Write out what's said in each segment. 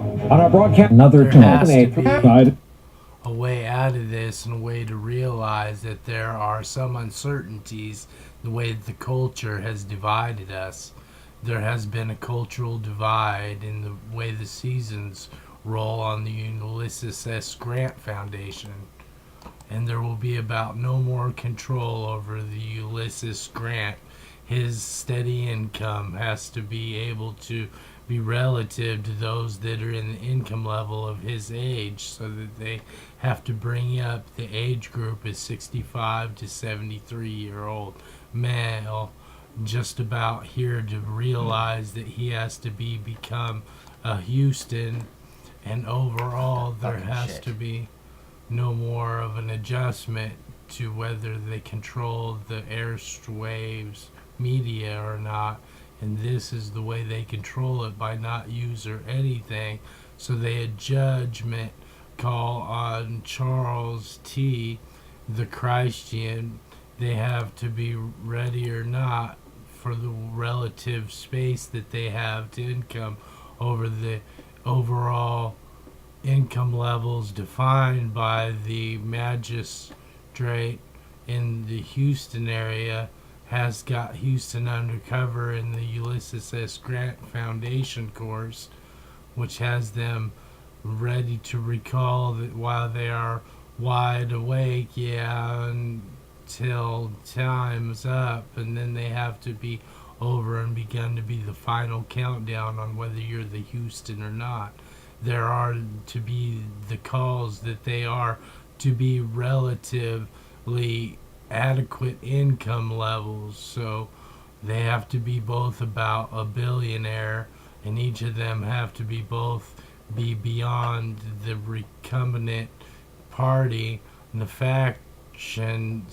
On our broadcast, another There has to be side. a way out of this and a way to realize that there are some uncertainties the way that the culture has divided us. There has been a cultural divide in the way the seasons roll on the Ulysses S. Grant Foundation. And there will be about no more control over the Ulysses Grant. His steady income has to be able to be relative to those that are in the income level of his age, so that they have to bring up the age group as 65 to 73-year-old male, just about here to realize that he has to become a Houston, and overall there has to be no more of an adjustment to whether they control the airwaves media or not. And this is the way they control it, by not use or anything. So they had judgment call on Charles T, the Christian. They have to be ready or not for the relative space that they have to income over the overall income levels defined by the magistrate in the Houston area. Has got Houston undercover in the Ulysses S. Grant Foundation course, which has them ready to recall that while they are wide awake, until time's up, and then they have to be over and begun to be the final countdown on whether you're the Houston or not. There are to be the calls that they are to be relatively adequate income levels, so they have to be both about a billionaire, and each of them have to be both be beyond the recumbent party. And the faction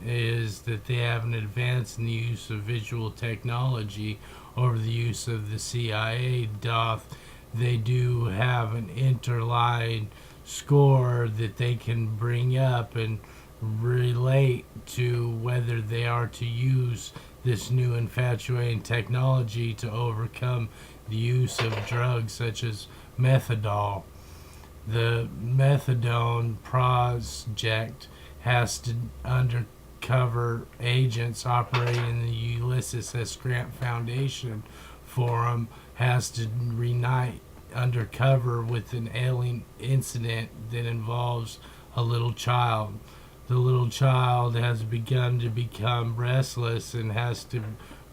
is that they have an advance in the use of visual technology over the use of the CIA doth. They do have an interlined score that they can bring up and relate to whether they are to use this new infatuating technology to overcome the use of drugs such as methadone. The methadone project has to undercover agents operating in the Ulysses S. Grant Foundation Forum has to reunite undercover with an alien incident that involves a little child. The little child has begun to become restless and has to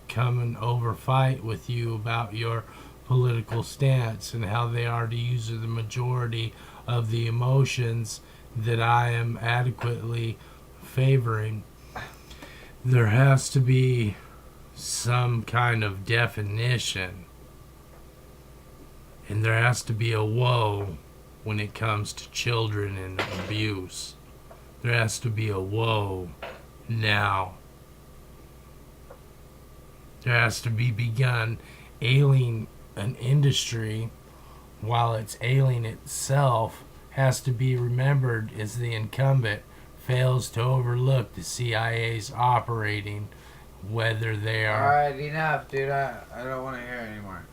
come and overfight with you about your political stance and how they are to use the majority of the emotions that I am adequately favoring. There has to be some kind of definition, and there has to be a woe when it comes to children and abuse. There has to be a woe now. There has to be begun ailing an industry, while it's ailing itself, has to be remembered as the incumbent fails to overlook the CIA's operating, whether they are... Alright, enough, dude. I don't want to hear it anymore.